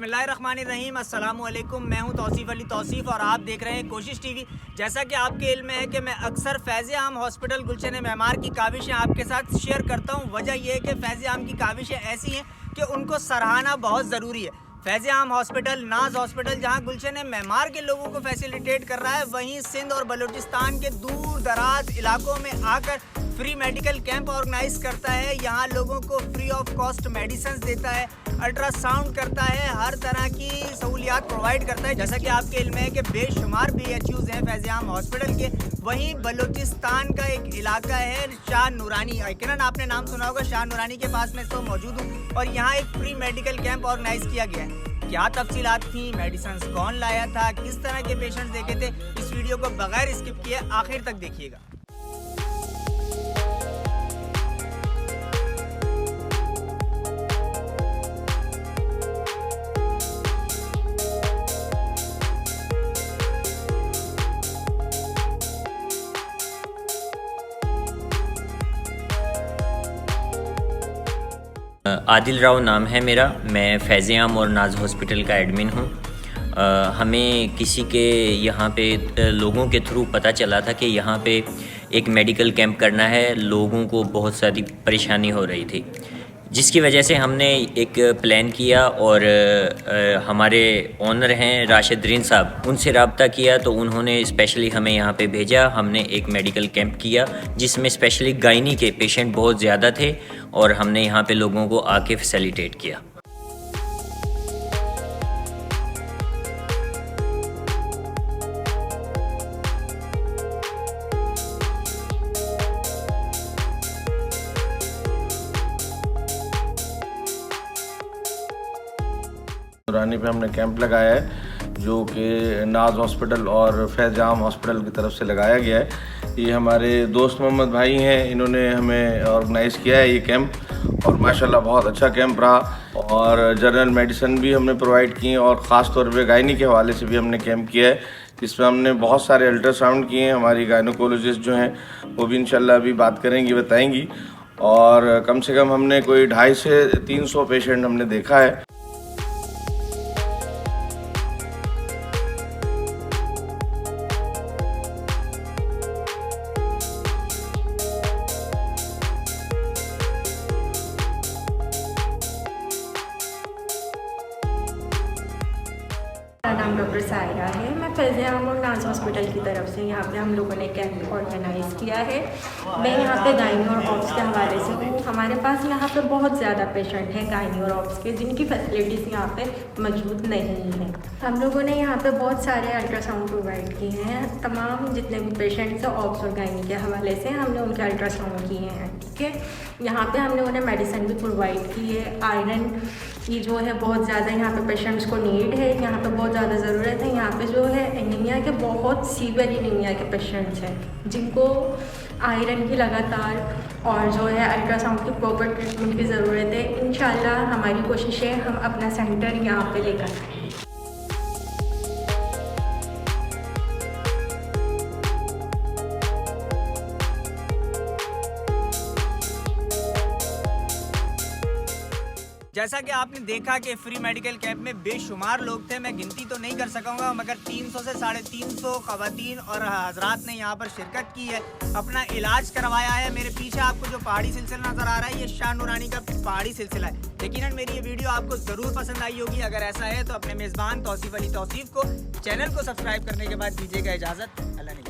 बिस्मिल्लाहिर्रहमानिर्रहीम अस्सलामुअलैकुम। मैं हूं तौसीफ़ अली तौसीफ़ और आप देख रहे हैं कोशिश टीवी। जैसा कि आपके इल्म में है कि मैं अक्सर फैज़ आम हॉस्पिटल गुलशन मेमार की काविशें आपके साथ शेयर करता हूं। वजह यह है कि फैज़ आम की काविशें ऐसी हैं कि उनको सराहना बहुत ज़रूरी है। फैज़ आम हॉस्पिटल, नाज हॉस्पिटल जहां गुलशन मेमार के लोगों को फैसिलिटेट कर रहा है, वहीं सिंध और बलूचिस्तान के दूर दराज इलाकों में आकर फ्री मेडिकल कैंप ऑर्गेनाइज करता है। यहाँ लोगों को फ्री ऑफ कॉस्ट मेडिसिन देता है, अल्ट्रासाउंड करता है, हर तरह की सहूलियात प्रोवाइड करता है। जैसा कि आपके इल्म है कि बेशुमार PHUs हैं फैज़ आम हॉस्पिटल के। वहीं बलूचिस्तान का एक इलाका है शाह नूरानी, यकीनन आपने नाम सुना होगा। शाह नूरानी के पास मैं तो मौजूद हूँ और यहाँ एक फ्री मेडिकल कैंप ऑर्गेनाइज किया गया है। क्या तफसीलात थी, मेडिसिन कौन लाया था, किस तरह के पेशेंट्स देखे थे, इस वीडियो को बगैर स्किप किए आखिर तक देखिएगा। आदिल राव नाम है मेरा। मैं फैज़ आम और नाज हॉस्पिटल का एडमिन हूँ। हमें किसी के यहाँ पे लोगों के थ्रू पता चला था कि यहाँ पे एक मेडिकल कैंप करना है। लोगों को बहुत सारी परेशानी हो रही थी, जिसकी वजह से हमने एक प्लान किया और हमारे ओनर हैं राशिद रिन साहब, उनसे रब्ता किया तो उन्होंने स्पेशली हमें यहाँ पे भेजा। हमने एक मेडिकल कैंप किया जिसमें स्पेशली गायनी के पेशेंट बहुत ज़्यादा थे और हमने यहाँ पे लोगों को आके फैसिलिटेट किया। नूरानी पे हमने कैंप लगाया है जो कि नाज हॉस्पिटल और फैज़ आम हॉस्पिटल की तरफ से लगाया गया है। ये हमारे दोस्त मोहम्मद भाई हैं, इन्होंने हमें ऑर्गेनाइज़ किया है ये कैंप और माशाल्लाह बहुत अच्छा कैंप रहा। और जनरल मेडिसिन भी हमने प्रोवाइड की और ख़ास तौर पे गायनी के हवाले से भी हमने कैंप किया है, जिसमें हमने बहुत सारे अल्ट्रासाउंड किए हैं। हमारी गायनोकोलॉजिस्ट जो हैं वो भी इंशाल्लाह अभी बात करेंगी, बताएंगी। और कम से कम हमने कोई 250 से 300 पेशेंट हमने देखा है। मेरा नाम डॉक्टर सायरा है। मैं फैज़ आम और नाज हॉस्पिटल की तरफ से यहाँ पे हम लोगों ने कैंप ऑर्गेनाइज़ किया है। मैं यहाँ पे गायनी और ऑप्स के हवाले से हूँ। हमारे पास यहाँ पे बहुत ज़्यादा पेशेंट हैं गायनी और ऑप्स के, जिनकी फैसिलिटीज़ यहाँ पे मौजूद नहीं हैं। हम लोगों ने यहाँ पे बहुत सारे अल्ट्रासाउंड प्रोवाइड किए हैं। तमाम जितने भी पेशेंट्स हैं ऑप्स और गायनी के हवाले से हमने उनके अल्ट्रासाउंड किए हैं, ठीक है। यहाँ पे हमने उन्हें मेडिसिन भी प्रोवाइड की है। आयरन की जो है बहुत ज़्यादा यहाँ पे पेशेंट्स को नीड है, यहाँ पे बहुत ज़्यादा ज़रूरत है। यहाँ पे जो है एनीमिया के बहुत सीवियर एनीमिया के पेशेंट्स हैं जिनको आयरन की लगातार और जो है अल्ट्रासाउंड की प्रॉपर ट्रीटमेंट की ज़रूरत है। इंशाल्लाह हमारी कोशिश है हम अपना सेंटर यहाँ पे लेकर आएँ। जैसा कि आपने देखा कि फ्री मेडिकल कैंप में बेशुमार लोग थे, मैं गिनती तो नहीं कर सकूंगा, मगर 300 से 350 ख़वातीन और हजरात ने यहाँ पर शिरकत की है, अपना इलाज करवाया है। मेरे पीछे आपको जो पहाड़ी सिलसिला नज़र आ रहा है, ये शाह नूरानी का पहाड़ी सिलसिला है। यकीनन मेरी ये वीडियो आपको ज़रूर पसंद आई होगी। अगर ऐसा है तो अपने मेज़बान तौसीफ़ अली तौसीफ़ को चैनल को सब्सक्राइब करने के बाद दीजिएगा इजाज़त। अल्लाह ने